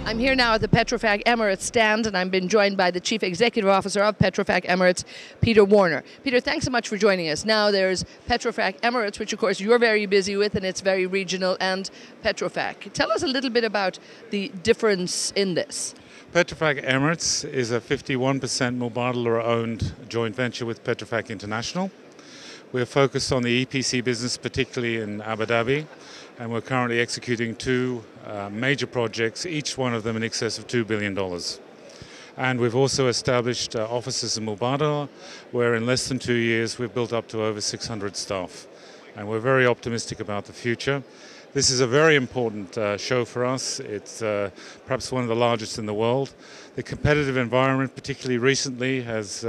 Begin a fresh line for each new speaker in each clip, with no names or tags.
I'm here now at the Petrofac Emirates stand, and I'm been joined by the Chief Executive Officer of Petrofac Emirates, Peter Warner. Peter, thanks so much for joining us. Now there's Petrofac Emirates, which of course you're very busy with, and it's very regional, and Petrofac. Tell us a little bit about the difference in this.
Petrofac Emirates is a 51% Mubadala-owned joint venture with Petrofac International. We're focused on the EPC business, particularly in Abu Dhabi, and we're currently executing two major projects, each one of them in excess of $2 billion. And we've also established offices in Mubadala, where in less than 2 years we've built up to over 600 staff. And we're very optimistic about the future. This is a very important show for us. It's perhaps one of the largest in the world. The competitive environment, particularly recently, has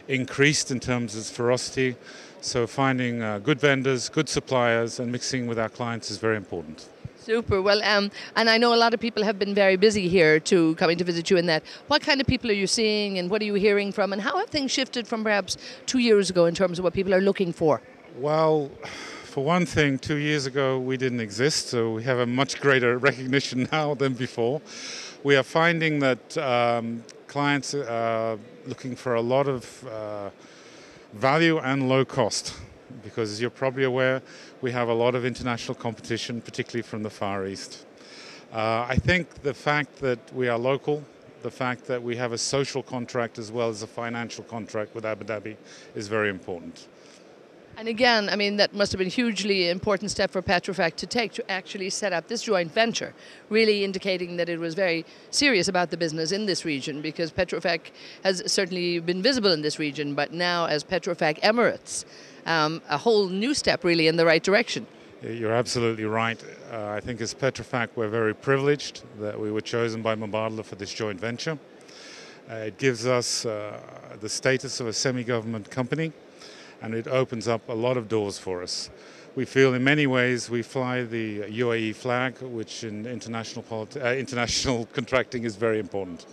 increased in terms of its ferocity. So finding good vendors, good suppliers, and mixing with our clients is very important.
Super. Well, and I know a lot of people have been very busy here coming to visit you in that. What kind of people are you seeing, and what are you hearing from, and how have things shifted from perhaps 2 years ago in terms of what people are looking for?
Well, for one thing, 2 years ago we didn't exist, so we have a much greater recognition now than before. We are finding that clients are looking for a lot of value and low cost, because as you're probably aware, we have a lot of international competition, particularly from the Far East. I think the fact that we are local, the fact that we have a social contract as well as a financial contract with Abu Dhabi is very important.
And again, I mean, that must have been a hugely important step for Petrofac to take, to actually set up this joint venture, really indicating that it was very serious about the business in this region, because Petrofac has certainly been visible in this region, but now as Petrofac Emirates, a whole new step really in the right direction.
You're absolutely right. I think as Petrofac we're very privileged that we were chosen by Mubadala for this joint venture. It gives us the status of a semi-government company, and it opens up a lot of doors for us. We feel in many ways we fly the UAE flag, which in international contracting is very important.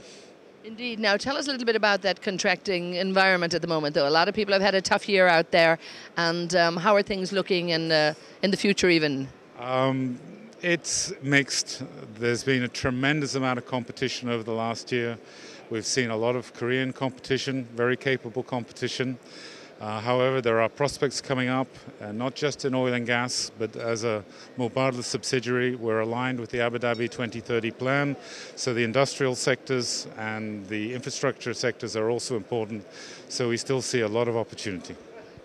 Indeed. Now tell us a little bit about that contracting environment at the moment, though. A lot of people have had a tough year out there, and how are things looking in the future even?
It's mixed. There's been a tremendous amount of competition over the last year. We've seen a lot of Korean competition, very capable competition. However, there are prospects coming up, not just in oil and gas, but as a Mubadala subsidiary, we're aligned with the Abu Dhabi 2030 plan. So the industrial sectors and the infrastructure sectors are also important. So we still see a lot of opportunity.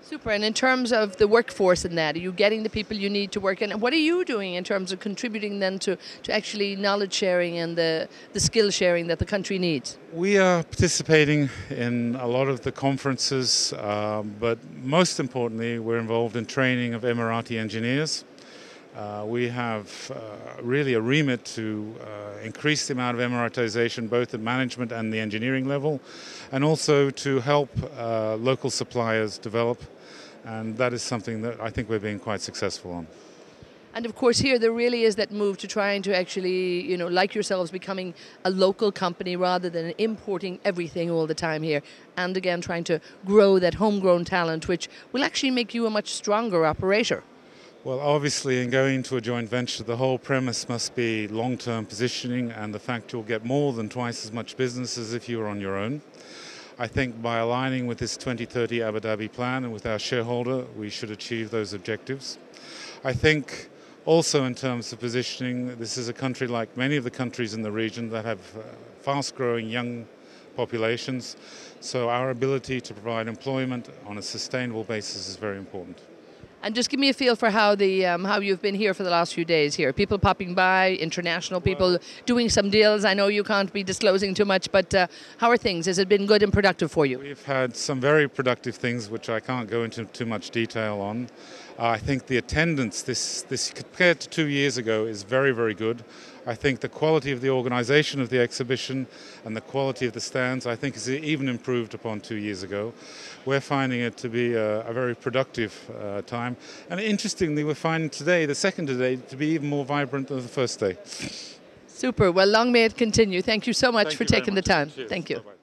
Super. And in terms of the workforce in that, are you getting the people you need to work in? And what are you doing in terms of contributing then to actually knowledge sharing and the skill sharing that the country needs?
We are participating in a lot of the conferences, but most importantly, we're involved in training of Emirati engineers. We have really a remit to increase the amount of Emiratization both at management and the engineering level, and also to help local suppliers develop, and that is something that I think we're being quite successful on.
And of course here there really is that move to trying to actually, you know, like yourselves, becoming a local company rather than importing everything all the time here, and again trying to grow that homegrown talent, which will actually make you a much stronger operator.
Well, obviously, in going into a joint venture, the whole premise must be long-term positioning and the fact you'll get more than twice as much business as if you were on your own. I think by aligning with this 2030 Abu Dhabi plan and with our shareholder, we should achieve those objectives. I think also in terms of positioning, this is a country like many of the countries in the region that have fast-growing young populations. So our ability to provide employment on a sustainable basis is very important.
And just give me a feel for how you've been here for the last few days here. People popping by, international people doing some deals. I know you can't be disclosing too much, but how are things? Has it been good and productive for you?
We've had some very productive things, which I can't go into too much detail on. I think the attendance, this compared to 2 years ago, is very, very good. I think the quality of the organization of the exhibition and the quality of the stands, I think, is even improved upon 2 years ago. We're finding it to be a very productive time. And interestingly, we're finding today, the second day, to be even more vibrant than the first day.
Super. Well, long may it continue. Thank you so much for taking the time.
Cheers.
Thank you.
Bye-bye.